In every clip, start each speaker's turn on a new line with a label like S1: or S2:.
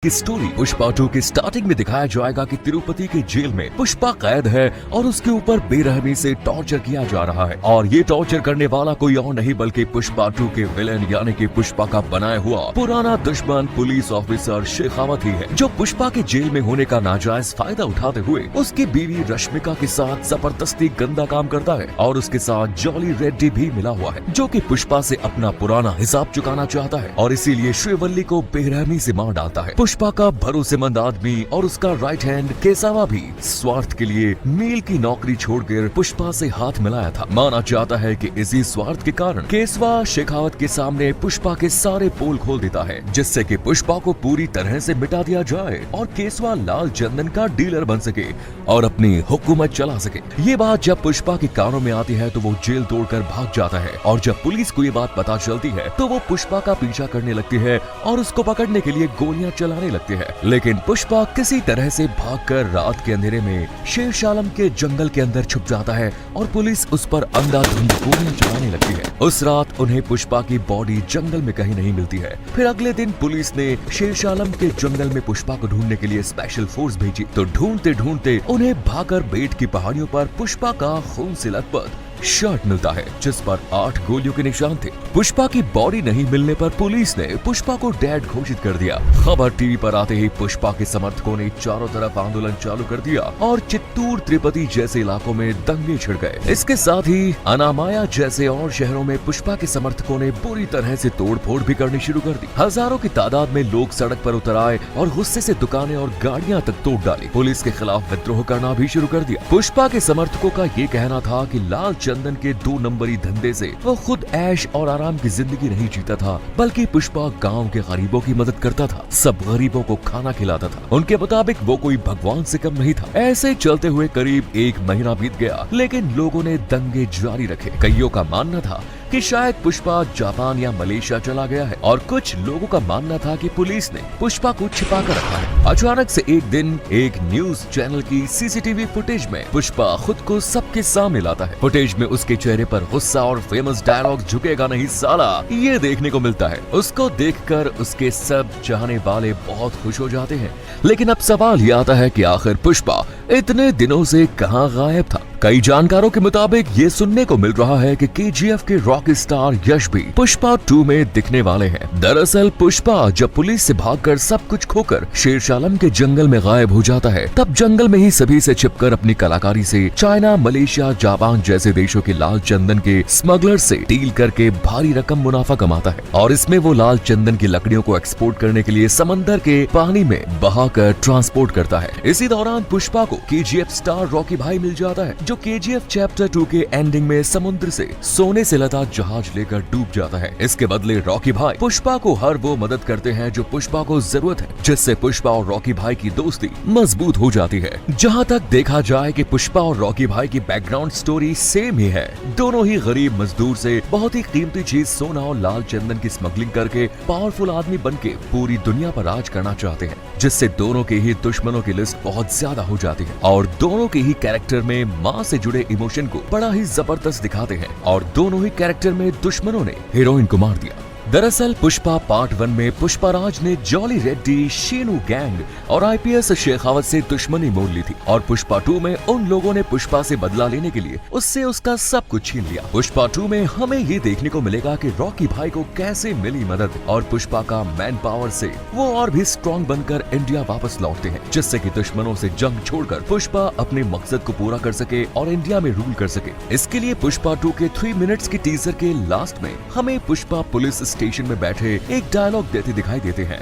S1: की स्टोरी पुष्पा 2 की स्टार्टिंग में दिखाया जाएगा कि तिरुपति के जेल में पुष्पा कैद है और उसके ऊपर बेरहमी से टॉर्चर किया जा रहा है और ये टॉर्चर करने वाला कोई और नहीं बल्कि पुष्पा 2 के विलेन यानी कि पुष्पा का बनाया हुआ पुराना दुश्मन पुलिस ऑफिसर शेखावत ही है, जो पुष्पा के जेल में होने का नाजायज फायदा उठाते हुए उसकी बीवी रश्मिका के साथ जबरदस्ती गंदा काम करता है और उसके साथ जॉली रेड्डी भी मिला हुआ है, जो कि पुष्पा से अपना पुराना हिसाब चुकाना चाहता है और इसीलिए श्रीवल्ली को बेरहमी से मार डालता है। पुष्पा का भरोसेमंद आदमी और उसका राइट हैंड केसावा भी स्वार्थ के लिए मील की नौकरी छोड़कर पुष्पा से हाथ मिलाया था। माना जाता है कि इसी स्वार्थ के कारण केसवा शेखावत के सामने पुष्पा के सारे पोल खोल देता है, जिससे कि पुष्पा को पूरी तरह से मिटा दिया जाए और केसवा लाल चंदन का डीलर बन सके और अपनी हुकूमत चला सके। ये बात जब पुष्पा के कानों में आती है तो वो जेल तोड़कर भाग जाता है और जब पुलिस को ये बात पता चलती है तो वो पुष्पा का पीछा करने लगती है और उसको पकड़ने के लिए गोलियां चलाने लगती है। लेकिन पुष्पा किसी तरह से भागकर रात के अंधेरे में शेरशालम के जंगल के अंदर छुप जाता है और पुलिस उस पर अंधाधुंध गोलियां चलाने लगती है। उस रात उन्हें पुष्पा की बॉडी जंगल में कहीं नहीं मिलती है। फिर अगले दिन पुलिस ने शेरशालम के जंगल में पुष्पा को ढूंढने के लिए स्पेशल फोर्स भेजी तो ढूंढते ढूंढते उन्हें भाकर बेट की पहाड़ियों पर पुष्पा का खून से लथपथ शर्ट मिलता है जिस पर 8 गोलियों के निशान थे। पुष्पा की बॉडी नहीं मिलने पर पुलिस ने पुष्पा को डेड घोषित कर दिया। खबर टीवी पर आते ही पुष्पा के समर्थकों ने चारों तरफ आंदोलन चालू कर दिया और चित्तूर तिरुपति जैसे इलाकों में दंगे छिड़ गए। इसके साथ ही अनामाया जैसे और शहरों में पुष्पा के समर्थकों ने बुरी तरह से तोड़फोड़ भी करनी शुरू कर दी। हजारों की तादाद में लोग सड़क पर उतर आए और गुस्से से दुकानें और गाड़ियां तक तोड़ डाली। पुलिस के खिलाफ विद्रोह करना भी शुरू कर दिया। पुष्पा के समर्थकों का ये कहना था कि लाल चंदन के 2 नंबरी धंधे से वो खुद ऐश और आराम की जिंदगी नहीं जीता था, बल्कि पुष्पा गांव के गरीबों की मदद करता था, सब गरीबों को खाना खिलाता था। उनके मुताबिक वो कोई भगवान से कम नहीं था। ऐसे चलते हुए करीब 1 महीना बीत गया, लेकिन लोगों ने दंगे जारी रखे। कईयों का मानना था कि शायद पुष्पा जापान या मलेशिया चला गया है और कुछ लोगों का मानना था कि पुलिस ने पुष्पा को छिपा कर रखा है। अचानक से एक दिन एक न्यूज चैनल की सीसीटीवी फुटेज में पुष्पा खुद को सबके सामने लाता है। फुटेज में उसके चेहरे पर गुस्सा और फेमस डायलॉग झुकेगा नहीं साला ये देखने को मिलता है। उसको देखकर उसके सब चाहने वाले बहुत खुश हो जाते हैं। लेकिन अब सवाल ये आता है कि आखिर पुष्पा इतने दिनों से कहां गायब था। कई जानकारों के मुताबिक ये सुनने को मिल रहा है कि केजीएफ के रॉक स्टार यश भी पुष्पा 2 में दिखने वाले हैं। दरअसल पुष्पा जब पुलिस से भागकर सब कुछ खोकर शेरशालम के जंगल में गायब हो जाता है, तब जंगल में ही सभी से छिपकर अपनी कलाकारी से चाइना, मलेशिया, जापान जैसे देशों के लाल चंदन के स्मगलर से डील करके भारी रकम मुनाफा कमाता है और इसमें वो लाल चंदन की लकड़ियों को एक्सपोर्ट करने के लिए समंदर के पानी में बहाकर ट्रांसपोर्ट करता है। इसी दौरान पुष्पा को केजीएफ स्टार रॉकी भाई मिल जाता है, जो केजीएफ चैप्टर 2 के एंडिंग में समुद्र से सोने से लदा जहाज लेकर डूब जाता है। इसके बदले रॉकी भाई पुष्पा को हर वो मदद करते हैं जो पुष्पा को जरूरत है, जिससे पुष्पा और रॉकी भाई की दोस्ती मजबूत हो जाती है। जहां तक देखा जाए कि पुष्पा और रॉकी भाई की बैकग्राउंड स्टोरी सेम ही है। दोनों ही गरीब मजदूर से बहुत ही कीमती चीज सोना और लाल चंदन की स्मगलिंग करके पावरफुल आदमी बनके पूरी दुनिया पर राज करना चाहते हैं, जिससे दोनों के ही दुश्मनों की लिस्ट बहुत ज्यादा हो जाती है और दोनों के ही कैरेक्टर में माँ से जुड़े इमोशन को बड़ा ही जबरदस्त दिखाते हैं और दोनों ही कैरेक्टर में दुश्मनों ने हीरोइन को मार दिया। दरअसल पुष्पा पार्ट 1 में पुष्पाराज ने जॉली रेड्डी, शीनू गैंग और आईपीएस शेखावत से दुश्मनी मोल ली थी और पुष्पा 2 में उन लोगों ने पुष्पा से बदला लेने के लिए उससे उसका सब कुछ छीन लिया। पुष्पा 2 में हमें ये देखने को मिलेगा कि रॉकी भाई को कैसे मिली मदद और पुष्पा का मैन पावर से वो और भी स्ट्रॉन्ग बनकर इंडिया वापस लौटते हैं, जिससे कि दुश्मनों से जंग छोड़कर पुष्पा अपने मकसद को पूरा कर सके और इंडिया में रूल कर सके। इसके लिए पुष्पा 2 के 3 मिनट्स की टीजर के लास्ट में हमें पुष्पा पुलिस स्टेशन में बैठे एक डायलॉग देते दिखाई देते हैं।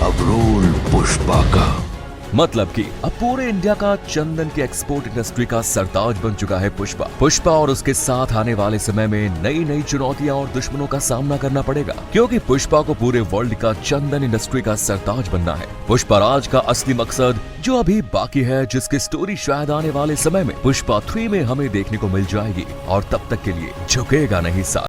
S2: अब रोल पुष्पा का
S1: मतलब कि अब पूरे इंडिया का चंदन के एक्सपोर्ट इंडस्ट्री का सरताज बन चुका है पुष्पा और उसके साथ आने वाले समय में नई नई चुनौतियां और दुश्मनों का सामना करना पड़ेगा, क्योंकि पुष्पा को पूरे वर्ल्ड का चंदन इंडस्ट्री का सरताज बनना है। पुष्पाराज का असली मकसद जो अभी बाकी है, जिसकी स्टोरी शायद आने वाले समय में पुष्पा 3 में हमें देखने को मिल जाएगी और तब तक के लिए झुकेगा नहीं साथ।